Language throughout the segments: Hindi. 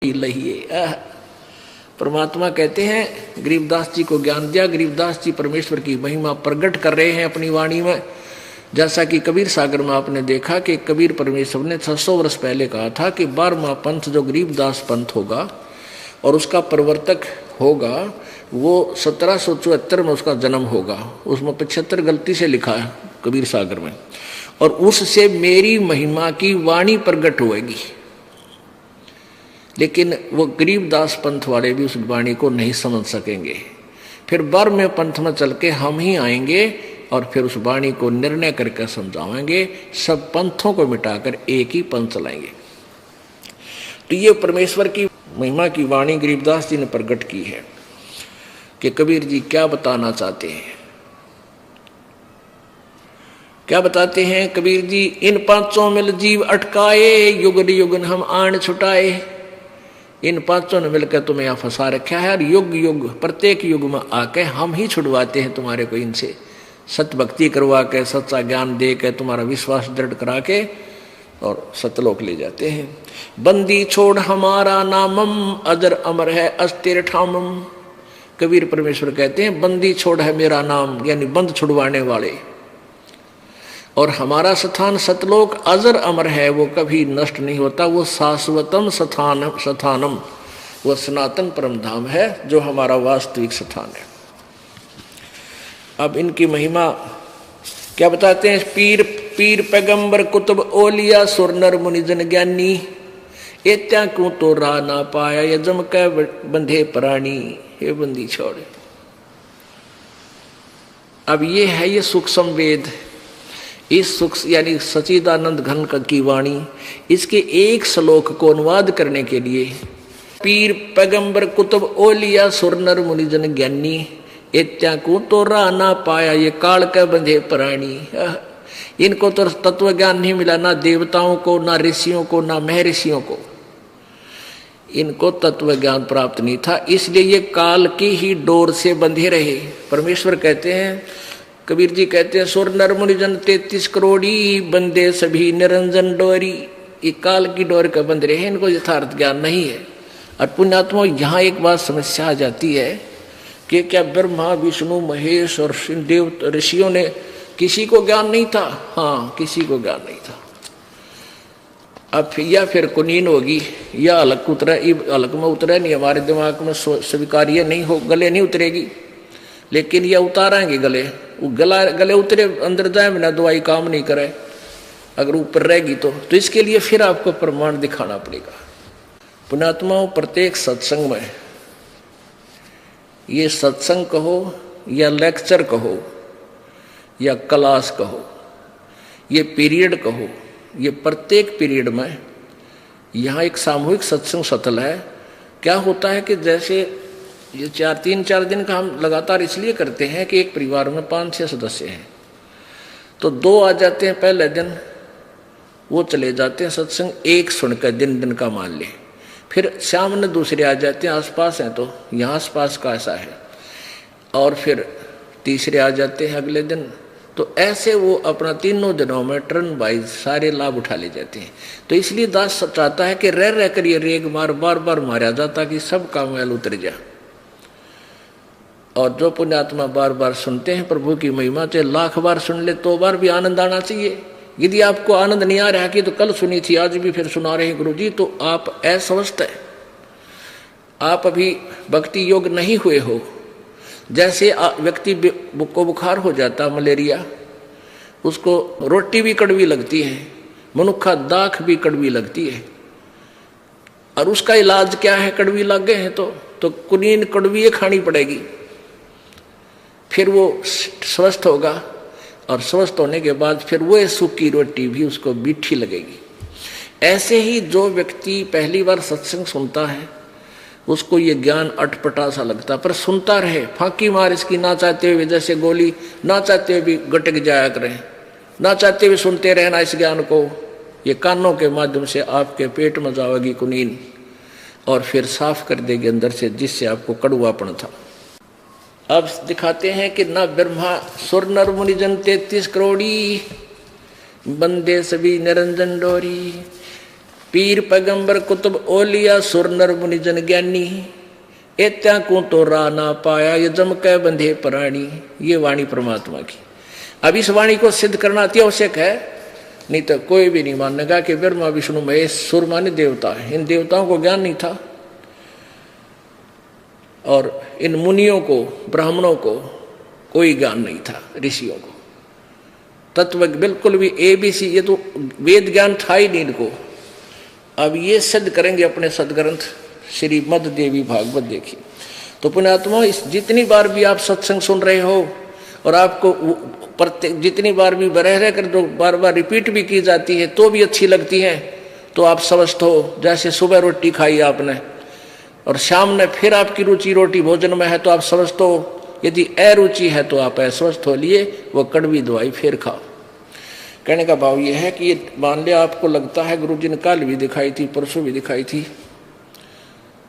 लहिए। परमात्मा कहते हैं गरीबदास जी को ज्ञान दिया। गरीबदास जी परमेश्वर की महिमा प्रकट कर रहे हैं अपनी वाणी में। जैसा कि कबीर सागर में आपने देखा कि कबीर परमेश्वर ने 600 वर्ष पहले कहा था कि 12वां पंथ जो गरीबदास पंथ होगा और उसका प्रवर्तक होगा वो 1774 में उसका जन्म होगा। उसमें 75 गलती से लिखा है कबीर सागर में। और उससे मेरी महिमा की वाणी प्रकट होगी। लेकिन वो गरीबदास पंथ वाले भी उस वाणी को नहीं समझ सकेंगे। फिर 12वें पंथ में चल के हम ही आएंगे और फिर उस वाणी को निर्णय करके समझाएंगे। सब पंथों को मिटाकर एक ही पंथ चलाएंगे। तो ये परमेश्वर की महिमा की वाणी गरीबदास जी ने प्रकट की है कि कबीर जी क्या बताना चाहते हैं। क्या बताते हैं कबीर जी? इन पांचों मिल जीव अटकाए, युग युगन हम आन छुटाए। इन पांचों ने मिलकर तुम्हें यहाँ फंसा रखा है और युग युग प्रत्येक युग में आके हम ही छुड़वाते हैं तुम्हारे को इनसे। सत्य भक्ति करवा के, सच्चा ज्ञान दे के, तुम्हारा विश्वास दृढ़ करा के और सतलोक ले जाते हैं। बंदी छोड़ हमारा नामम, अजर अमर है अस्थिर ठामम। कबीर परमेश्वर कहते हैं बंदी छोड़ है मेरा नाम, यानी बंद छुड़वाने वाले। और हमारा स्थान सतलोक अजर अमर है, वो कभी नष्ट नहीं होता। वो शाश्वतम स्थानम, वो सनातन परम धाम है जो हमारा वास्तविक स्थान है। अब इनकी महिमा क्या बताते हैं? पीर पैगंबर कुतुब ओलिया सुर नर मुनिजन ज्ञानी, एत्या क्यों तो रा ना पाया ये जम के बंधे प्राणी। हे बंदी छोड़। अब ये है ये सूक्ष्म वेद। इस सूक्ष्म यानी सच्चिदानंद घन की वाणी, इसके एक श्लोक को अनुवाद करने के लिए पीर पैगंबर कुतुब ओलिया सुर नर मुनिजन ज्ञानी, एत्या को तो रा ना पाया ये काल के बंधे प्राणी। इनको तो तत्व ज्ञान नहीं मिला, ना देवताओं को, ना ऋषियों को, ना महर्षियों को। इनको तत्व ज्ञान प्राप्त नहीं था, इसलिए ये काल की ही डोर से बंधे रहे। परमेश्वर कहते हैं, कबीर जी कहते हैं, सुर नर मुनिजन 33 करोड़ी बंदे सभी निरंजन डोरी। ये काल की डोर का बंध रहे हैं, इनको यथार्थ ज्ञान नहीं है। और पुण्यात्मा यहाँ एक बात समस्या आ जाती है कि क्या ब्रह्मा विष्णु महेश और देव ऋषियों ने किसी को ज्ञान नहीं था? हाँ, किसी को ज्ञान नहीं था। अब या फिर कुनीन होगी या अलग उतरा, अलग में उतरा नहीं, हमारे दिमाग में स्वीकार्य नहीं हो, गले नहीं उतरेगी। लेकिन यह उतारेंगे गले, वो गले उतरे अंदर जाए बिना दवाई काम नहीं करे, अगर ऊपर रहेगी तो इसके लिए फिर आपको प्रमाण दिखाना पड़ेगा। पुण्यात्माओं, प्रत्येक सत्संग में, ये सत्संग कहो या लेक्चर कहो या क्लास कहो, ये पीरियड कहो, ये प्रत्येक पीरियड में यहाँ एक सामूहिक सत्संग सतल है। क्या होता है कि जैसे ये 3-4 दिन का हम लगातार इसलिए करते हैं कि एक परिवार में 5-6 सदस्य हैं, तो 2 आ जाते हैं पहले दिन, वो चले जाते हैं सत्संग, एक सुनकर दिन का मान ले। फिर शाम में दूसरे आ जाते हैं, आसपास हैं तो यहाँ आसपास का ऐसा है, और फिर तीसरे आ जाते हैं अगले दिन। तो ऐसे वो अपना 3 दिनों में टर्न वाइज सारे लाभ उठा ले जाते हैं। तो इसलिए दास चाहता है कि रह कर ये रेग बार बार मारा जाता कि सबका मैल उतर जाए। और जो पुण्यात्मा बार बार सुनते हैं प्रभु की महिमा, चाहे 1,00,000 बार सुन ले तो बार भी आनंद आना चाहिए। यदि आपको आनंद नहीं आ रहा कि तो कल सुनी थी आज भी फिर सुना रहे हैं गुरु जी, तो आप अस्वस्थ है, आप अभी भक्ति योग नहीं हुए हो। जैसे व्यक्ति को बुखार हो जाता, मलेरिया, उसको रोटी भी कड़वी लगती है, मनुक्खा दाख भी कड़वी लगती है, और उसका इलाज क्या है? कड़वी लग गए हैं तो कुनीन कड़वी खानी पड़ेगी, फिर वो स्वस्थ होगा। और स्वस्थ होने के बाद फिर वो सूखी रोटी भी उसको मीठी लगेगी। ऐसे ही जो व्यक्ति पहली बार सत्संग सुनता है उसको ये ज्ञान अटपटा सा लगता, पर सुनता रहे, फांकी मार इसकी, ना चाहते हुए जैसे गोली, ना चाहते हुए भी गटक जाया करें, ना चाहते हुए सुनते रहना इस ज्ञान को। ये कानों के माध्यम से आपके पेट में जाएगी कुनीन और फिर साफ कर देगी अंदर से, जिससे आपको कड़वापन था। अब दिखाते हैं कि ना ब्रह्मा सुर नर मुनिजन 33 करोड़ी बंदे सभी निरंजन डोरी। पीर पैगंबर कुतुब ओलिया सुर नर मुनि जन ज्ञानी, एत्या को तो रा ना पाया ये जम कै बंधे प्राणी। ये वाणी परमात्मा की। अब इस वाणी को सिद्ध करना अति आवश्यक है, नहीं तो कोई भी नहीं मानेगा कि ब्रह्मा विष्णु महेश सुर माने देवता है। इन देवताओं को ज्ञान नहीं था और इन मुनियों को ब्राह्मणों को कोई ज्ञान नहीं था, ऋषियों को तत्व बिल्कुल भी ABC, ये तो वेद ज्ञान था ही नहीं इनको। अब ये सिद्ध करेंगे अपने सदग्रंथ श्रीमद् देवी भागवत। देखिए तो पुण्यात्मा, इस जितनी बार भी आप सत्संग सुन रहे हो और आपको प्रत्येक जितनी बार भी रह कर जो बार बार रिपीट भी की जाती है तो भी अच्छी लगती है, तो आप समझते हो जैसे सुबह रोटी खाई आपने और शाम में फिर आपकी रुचि रोटी भोजन में है, तो आप समझते हो यदि अरुचि है तो आप अस्वस्थ हो लिए वो कड़वी दवाई फिर खाओ। कहने का भाव ये है कि ये मान लिया आपको लगता है गुरु जी ने कल भी दिखाई थी, परसों भी दिखाई थी,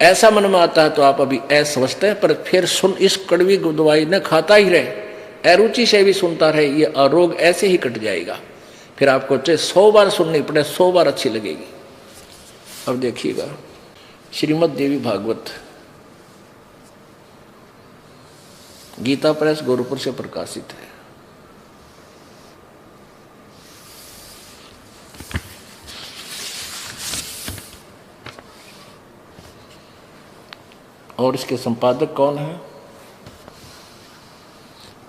ऐसा मन में आता है तो आप अभी असवस्थ है, पर फिर सुन इस कड़वी दवाई न खाता ही रहे, अरुचि से भी सुनता रहे, ये रोग ऐसे ही कट जाएगा। फिर आपको चाहे 100 बार सुननी पड़े 100 बार अच्छी लगेगी। अब देखिएगा श्रीमद् देवी भागवत गीता प्रेस गोरखपुर से प्रकाशित है। और इसके संपादक कौन है?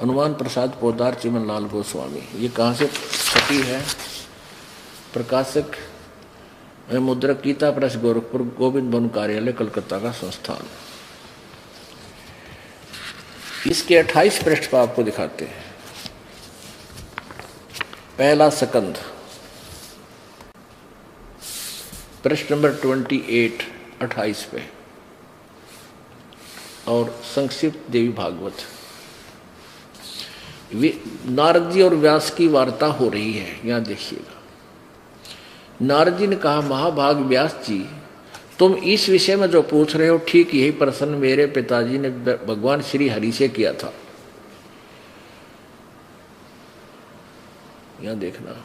हनुमान प्रसाद पोदार चिमन लाल गोस्वामी। ये कहाँ से छपी है? प्रकाशक मुद्रक गीता प्रेस गोरखपुर, गोविंद वन कार्यालय कलकत्ता का संस्थान। इसके 28 पृष्ठ पर आपको दिखाते हैं। पहला सकंद पृष्ठ नंबर 28 28 पे, और संक्षिप्त देवी भागवत। नारद जी और व्यास की वार्ता हो रही है, यहां देखिएगा। नारद जी ने कहा, महाभाग व्यास जी, तुम इस विषय में जो पूछ रहे हो ठीक यही प्रश्न मेरे पिताजी ने भगवान श्री हरि से किया था। यहां देखना,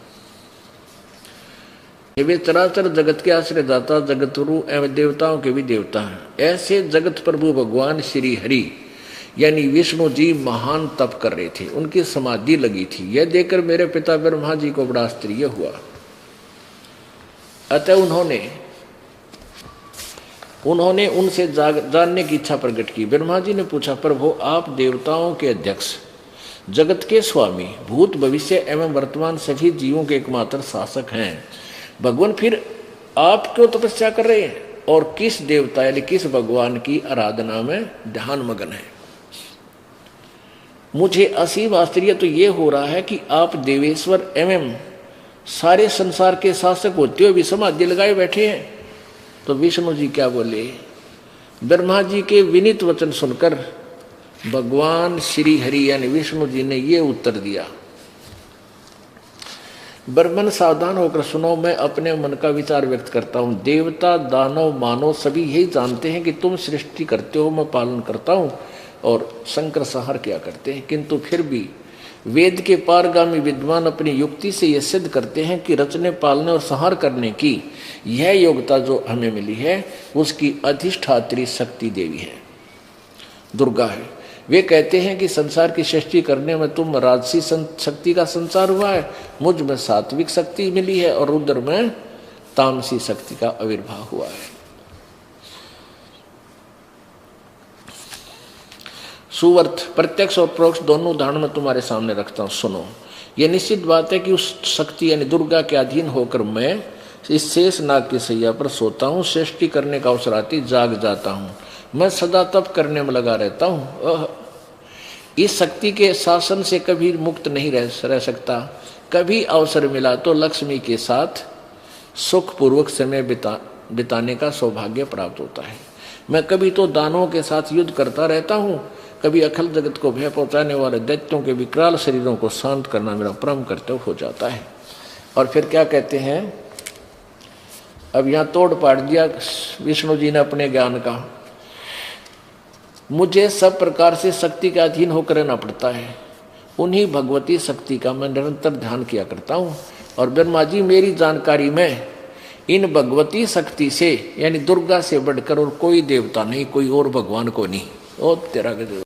वे चराचर जगत के आश्रयदाता, जगतगुरु एवं देवताओं के भी देवता हैं। ऐसे जगत प्रभु भगवान श्री हरि यानी विष्णु जी महान तप कर रहे थे, उनकी समाधि लगी थी। यह देखकर मेरे पिता ब्रह्मा जी को बड़ा आश्चर्य हुआ। अतः उन्होंने उनसे जानने की इच्छा प्रकट की। ब्रह्मा जी ने पूछा, प्रभु आप देवताओं के अध्यक्ष, जगत के स्वामी, भूत भविष्य एवं वर्तमान सभी जीवों के एकमात्र शासक हैं, भगवान फिर आप क्यों तपस्या कर रहे हैं और किस देवता यानी किस भगवान की आराधना में ध्यान मगन है? मुझे असीम आश्चर्य तो ये हो रहा है कि आप देवेश्वर एवं सारे संसार के शासक होते हुए भी समाधि लगाए बैठे हैं। तो विष्णु जी क्या बोले? ब्रह्मा जी के विनीत वचन सुनकर भगवान श्री हरि यानी विष्णु जी ने ये उत्तर दिया, ब्रह्मन सावधान होकर सुनो, मैं अपने मन का विचार व्यक्त करता हूँ। देवता दानव मानव सभी यही जानते हैं कि तुम सृष्टि करते हो, मैं पालन करता हूँ और शंकर संहार क्या करते हैं, किंतु फिर भी वेद के पारगामी विद्वान अपनी युक्ति से यह सिद्ध करते हैं कि रचने पालने और संहार करने की यह योग्यता जो हमें मिली है उसकी अधिष्ठात्री शक्ति देवी है, दुर्गा है। वे कहते हैं कि संसार की सृष्टि करने में तुम राजसी शक्ति का संचार हुआ है, मुझ में सात्विक शक्ति मिली है और रुद्र में तामसी शक्ति का आविर्भाव हुआ है। सुवर्थ प्रत्यक्ष और परोक्ष दोनों उदाहरण में तुम्हारे सामने रखता हूं, सुनो। यह निश्चित बात है कि उस शक्ति यानी दुर्गा के अधीन होकर मैं इस शेष नाग की सैया पर सोता हूँ, सृष्टि करने का अवसर आती जाग जाता हूँ, मैं सदा तप करने में लगा रहता हूँ। इस शक्ति के शासन से कभी मुक्त नहीं रह सकता। कभी अवसर मिला तो लक्ष्मी के साथ सुखपूर्वक समय बिताने का सौभाग्य प्राप्त होता है। मैं कभी तो दानवों के साथ युद्ध करता रहता हूँ, कभी अखिल जगत को भय पहुंचाने वाले दैत्यों के विकराल शरीरों को शांत करना मेरा परम कर्तव्य हो जाता है। और फिर क्या कहते हैं, अब यहाँ तोड़ पाड़ दिया विष्णु जी ने अपने ज्ञान का। मुझे सब प्रकार से शक्ति के अधीन होकर रहना पड़ता है, उन्हीं भगवती शक्ति का मैं निरंतर ध्यान किया करता हूँ। और ब्रह्मा जी मेरी जानकारी में इन भगवती शक्ति से यानी दुर्गा से बढ़कर और कोई देवता नहीं, कोई और भगवान को नहीं। ओ तेरा गजब।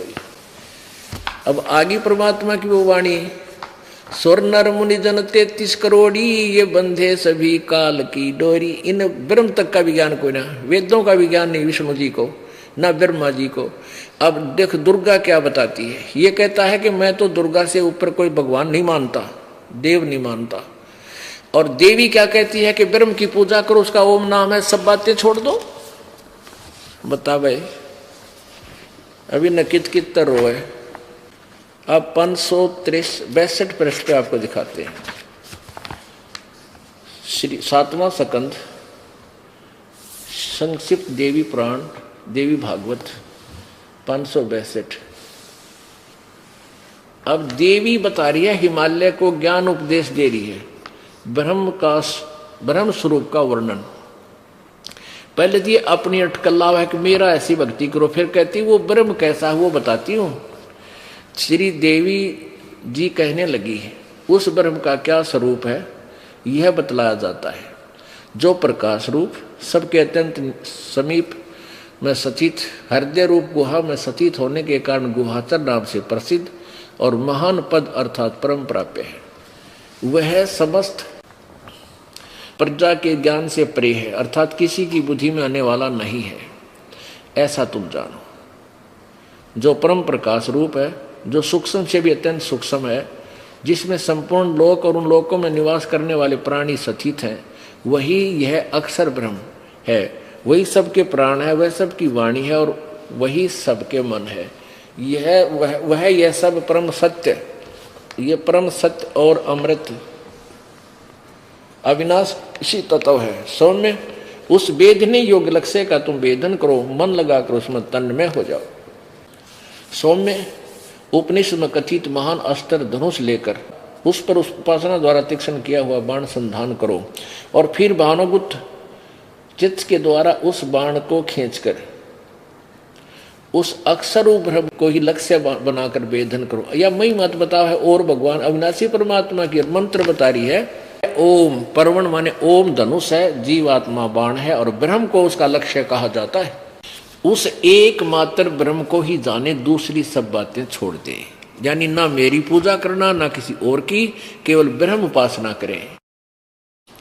अब आगे परमात्मा की वो वाणी, स्वर नर मुनि जन 33 करोड़ी, ये बंधे सभी काल की डोरी। इन ब्रह्म तक का विज्ञान कोई ना, वेदों का विज्ञान नहीं विष्णु जी को ना ब्रह्मा जी को। अब देख दुर्गा क्या बताती है, ये कहता है कि मैं तो दुर्गा से ऊपर कोई भगवान नहीं मानता, देव नहीं मानता। और देवी क्या कहती है कि ब्रह्म की पूजा करो, उसका ओम नाम है, सब बातें छोड़ दो। बता भाई, अभी नकित कित रो है। अब 562 पृष्ठ पे आपको दिखाते हैं। श्री 7वां सकंद संक्षिप्त देवी पुराण देवी भागवत 562। अब देवी बता रही है, हिमालय को ज्ञान उपदेश दे रही है, ब्रह्म स्वरूप का वर्णन। पहले तो ये अपनी अटकल्ला है कि मेरा ऐसी भक्ति करो, फिर कहती वो ब्रह्म कैसा है वो बताती हूँ। श्री देवी जी कहने लगी है उस ब्रह्म का क्या स्वरूप है यह बतलाया जाता है, जो प्रकाश रूप सबके अत्यंत समीप में सचित, हृदय रूप गुहा में सचित होने के कारण गुहाचर नाम से प्रसिद्ध और महान पद अर्थात परम प्राप्य है। वह समस्त प्रजा के ज्ञान से परे है, अर्थात किसी की बुद्धि में आने वाला नहीं है, ऐसा तुम जानो। जो परम प्रकाश रूप है, जो सूक्ष्म से भी अत्यंत सूक्ष्म है, जिसमें संपूर्ण लोक और उन लोकों में निवास करने वाले प्राणी स्थित हैं, वही यह अक्षर ब्रह्म है। वही सबके प्राण है, वह सबकी वाणी है और वही सबके मन है। यह सब परम सत्य, ये परम सत्य और अमृत अविनाशी तत्व है। सौम्य उस वेदने योग्य लक्ष्य का तुम वेदन करो, मन लगाकर उसमें तन्मय हो जाओ। सौम्य उपनिषद में कथित महान अस्त्र धनुष लेकर उस पर उस उपासना द्वारा तीक्ष्ण किया हुआ बाण संधान करो और फिर भानुगुप्त चित्त के द्वारा उस बाण को खींचकर उस अक्षर ब्रह्म को ही लक्ष्य बनाकर वेदन करो। या मई मत बताओ है और भगवान अविनाशी परमात्मा की मंत्र बता रही है। ओम परवण माने ओम धनुष है, जीवात्मा बाण है और ब्रह्म को उसका लक्ष्य कहा जाता है। उस एकमात्र ब्रह्म को ही जाने, दूसरी सब बातें छोड़ दे। यानी ना मेरी पूजा करना ना किसी और की, केवल ब्रह्म उपासना करें।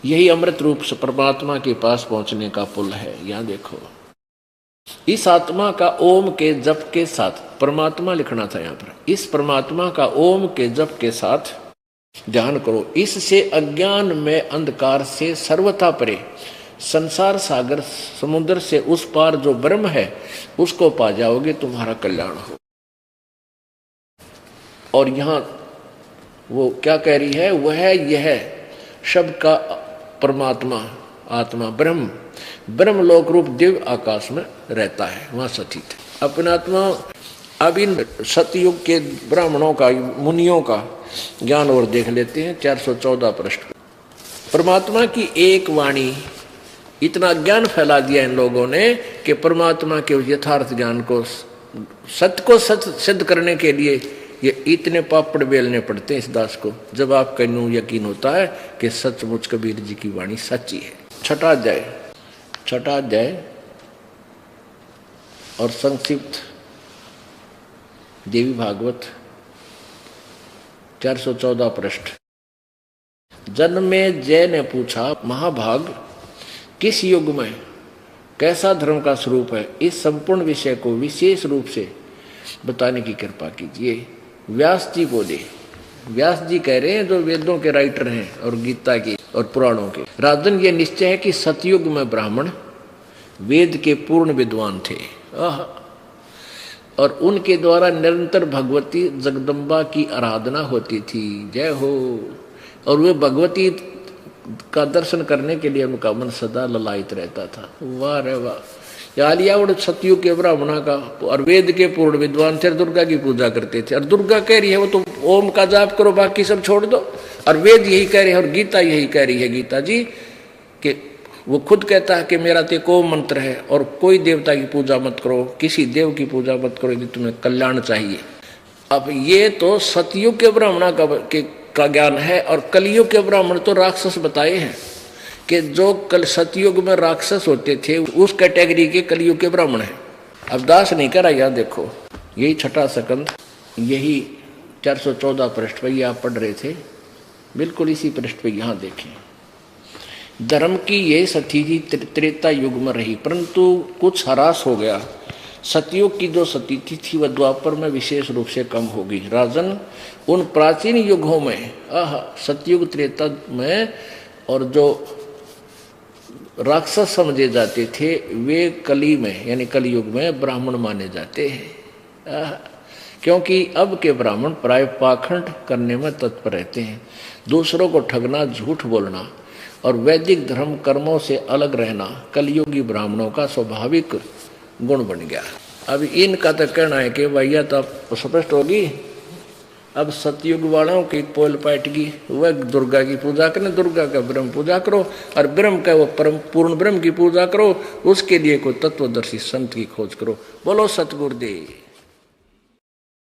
यही अमृत रूप से परमात्मा के पास पहुंचने का पुल है। यहां देखो, इस आत्मा का ओम के जप के साथ, परमात्मा लिखना था यहां पर, इस परमात्मा का ओम के जप के साथ ध्यान करो। इससे अज्ञान में अंधकार से सर्वथा परे संसार सागर समुद्र से उस पार जो ब्रह्म है उसको पा जाओगे, तुम्हारा कल्याण हो। और यहां वो क्या कह रही है, वह यह शब्द का परमात्मा आत्मा ब्रह्म लोक रूप दिव्य आकाश में रहता है, वहां सचित है अपना आत्मा। अब इन सतयुग के ब्राह्मणों का, मुनियों का ज्ञान और देख लेते हैं। 414 पृष्ठ। परमात्मा की एक वाणी, इतना ज्ञान फैला दिया इन लोगों ने कि परमात्मा के यथार्थ ज्ञान को, सत्य को सत्य सिद्ध करने के लिए ये इतने पापड़ बेलने पड़ते हैं इस दास को, जब आपका यूं यकीन होता है कि सचमुच कबीर जी की वाणी सच्ची है। छठा अध्याय और संक्षिप्त देवी भागवत 414 पृष्ठ। जन्मे जय ने पूछा, महाभाग किस युग में कैसा धर्म का स्वरूप है, इस संपूर्ण विषय को विशेष रूप से बताने की कृपा कीजिए। व्यास जी बोले, व्यास जी कह रहे हैं जो वेदों के राइटर हैं और गीता की और पुराणों के। राजन ये निश्चय है कि सतयुग में ब्राह्मण वेद के पूर्ण विद्वान थे और उनके द्वारा निरंतर भगवती जगदम्बा की आराधना होती थी। जय हो। और वे भगवती का दर्शन करने के लिए उनका मन सदा ललायित रहता था। वाह रे वाह। यालियावड़ सतयुग के ब्राह्मणा का और वेद के पूर्ण विद्वान थे, दुर्गा की पूजा करते थे। और दुर्गा कह रही है वो तो ओम का जाप करो, बाकी सब छोड़ दो। और वेद यही कह रहे हैं और गीता यही कह रही है, गीता जी कि वो खुद कहता है कि मेरा तो एक ओम मंत्र है और कोई देवता की पूजा मत करो, किसी देव की पूजा मत करो यदि तुम्हें कल्याण चाहिए। अब ये तो सतयुग के ब्राह्मणा का ज्ञान है और कलयुग के ब्राह्मण तो राक्षस बताए हैं। कि जो कल सतयुग में राक्षस होते थे उस कैटेगरी के कलयुग के ब्राह्मण हैं। अब दास नहीं करा, याद देखो यही छठा स्कंद, यही 414 पृष्ठ पर आप पढ़ रहे थे, बिल्कुल इसी पृष्ठ पर यहाँ देखें। धर्म की यही सती त्रेता युग में रही, परंतु कुछ ह्रास हो गया। सतयुग की जो सती थी वह द्वापर में विशेष रूप से कम होगी। राजन, उन प्राचीन युगों में सतयुग त्रेता में और जो राक्षस समझे जाते थे वे कली में यानी कलयुग में ब्राह्मण माने जाते हैं, क्योंकि अब के ब्राह्मण प्राय पाखंड करने में तत्पर रहते हैं। दूसरों को ठगना, झूठ बोलना और वैदिक धर्म कर्मों से अलग रहना कलयुगी ब्राह्मणों का स्वाभाविक गुण बन गया। अब इनका तो कहना है कि भैया तो स्पष्ट होगी, अब सतयुग वालों की पोल पाटगी, वह दुर्गा की पूजा करें, दुर्गा का ब्रह्म पूजा करो और ब्रह्म का वो परम पूर्ण ब्रह्म की पूजा करो, उसके लिए कोई तत्वदर्शी संत की खोज करो। बोलो सतगुरुदेव।